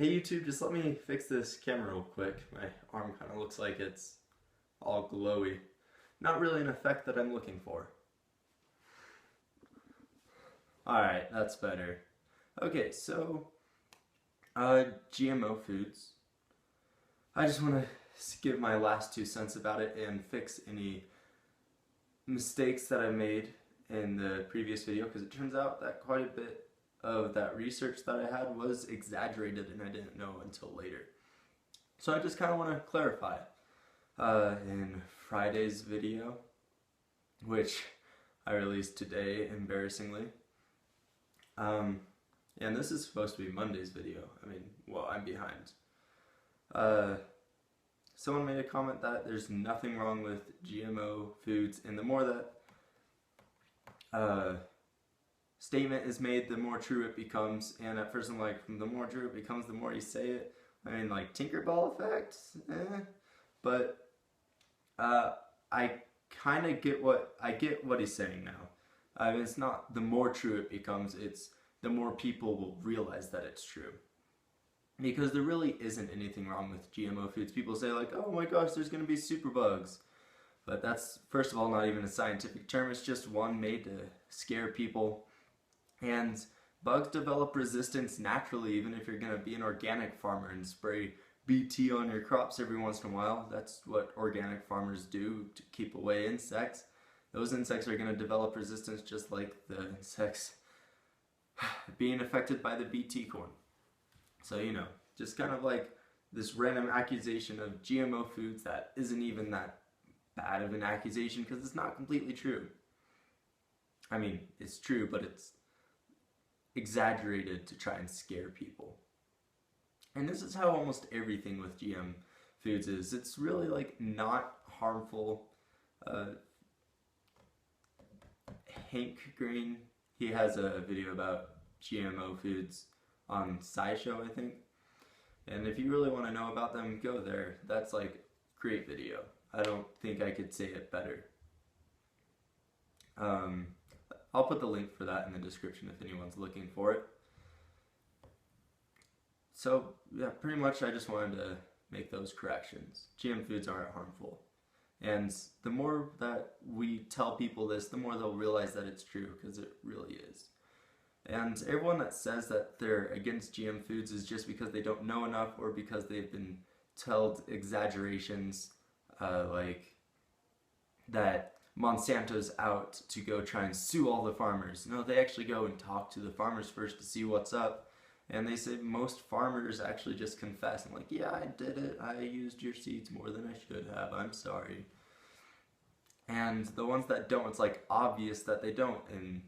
Hey YouTube, just let me fix this camera real quick. My arm kind of looks like it's all glowy. Not really an effect that I'm looking for. Alright, that's better. Okay, so GMO foods. I just want to give my last 2 cents about it and fix any mistakes that I made in the previous video, because it turns out that quite a bit of that research that I had was exaggerated and I didn't know until later. So I just kind of want to clarify. In Friday's video, which I released today, embarrassingly, and this is supposed to be Monday's video. I mean, well, I'm behind. Someone made a comment that there's nothing wrong with GMO foods, and the more that statement is made, the more true it becomes. And at first I'm like, the more true it becomes, the more you say it. I mean, like, Tinkerbell effect? But I kind of get what he's saying now. I mean, it's not the more true it becomes, it's the more people will realize that it's true. Because there really isn't anything wrong with GMO foods. People say like, oh my gosh, there's going to be superbugs. But that's, first of all, not even a scientific term. It's just one made to scare people. And bugs develop resistance naturally, even if you're going to be an organic farmer and spray BT on your crops every once in a while. That's what organic farmers do to keep away insects. Those insects are going to develop resistance just like the insects being affected by the BT corn. So, you know, just kind of like this random accusation of GMO foods that isn't even that bad of an accusation, because it's not completely true. I mean, it's true, but it's exaggerated to try and scare people. And this is how almost everything with GM foods is. It's really like not harmful. Hank Green, he has a video about GMO foods on SciShow, I think. And if you really want to know about them, go there. That's like a great video. I don't think I could say it better. I'll put the link for that in the description if anyone's looking for it. So, yeah, pretty much I just wanted to make those corrections. GM foods aren't harmful. And the more that we tell people this, the more they'll realize that it's true, because it really is. And everyone that says that they're against GM foods is just because they don't know enough, or because they've been told exaggerations, like that Monsanto's out to go try and sue all the farmers. No, they actually go and talk to the farmers first to see what's up. And they say most farmers actually just confess and like, yeah, I did it. I used your seeds more than I should have. I'm sorry. And the ones that don't, it's like obvious that they don't. And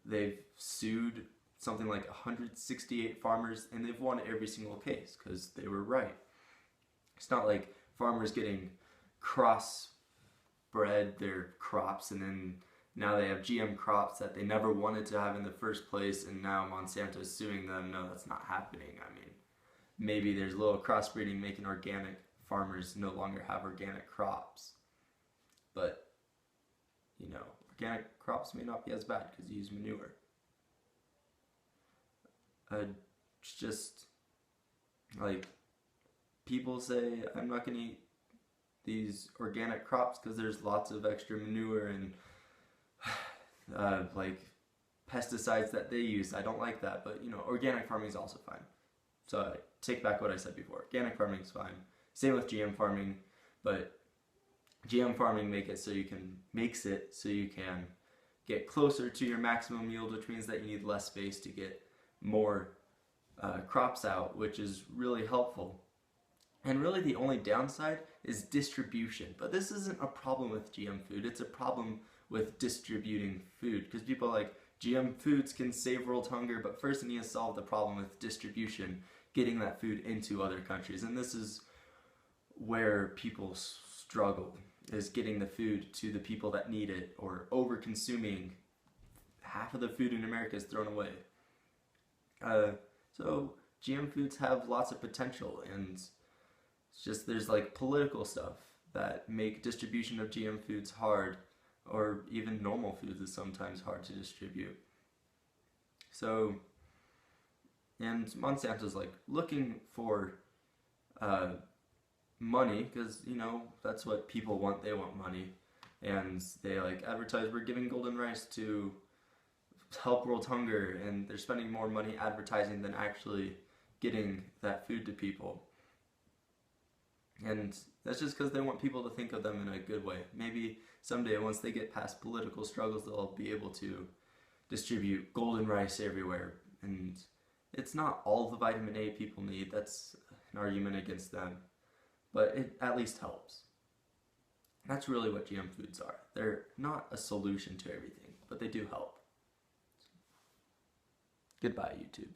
they've sued something like 168 farmers, and they've won every single case because they were right. It's not like farmers getting crossbred their crops and then now they have GM crops that they never wanted to have in the first place, and now Monsanto's suing them. No, that's not happening. I mean, maybe there's a little crossbreeding making organic farmers no longer have organic crops. But, you know, organic crops may not be as bad because you use manure. It's just, like, people say, I'm not going to eat these organic crops because there's lots of extra manure and like pesticides that they use. I don't like that, but you know, organic farming is also fine. So I take back what I said before. Organic farming is fine. Same with GM farming, but GM farming makes it so you can get closer to your maximum yield, which means that you need less space to get more crops out, which is really helpful. And really the only downside is distribution. But this isn't a problem with GM food, it's a problem with distributing food. Because people are like, GM foods can save world hunger, but first you need to solve the problem with distribution, getting that food into other countries. And this is where people struggle, is getting the food to the people that need it, or over-consuming. Half of the food in America is thrown away. So GM foods have lots of potential, and it's just there's like political stuff that make distribution of GM foods hard, or even normal foods is sometimes hard to distribute. So And Monsanto's like looking for money because, you know, that's what people want. They want money. And they like advertise we're giving golden rice to help world hunger, and they're spending more money advertising than actually getting that food to people. And that's just because they want people to think of them in a good way. Maybe someday, once they get past political struggles, they'll be able to distribute golden rice everywhere. And it's not all the vitamin A people need. That's an argument against them. But it at least helps. That's really what GM foods are. They're not a solution to everything, but they do help. Goodbye, YouTube.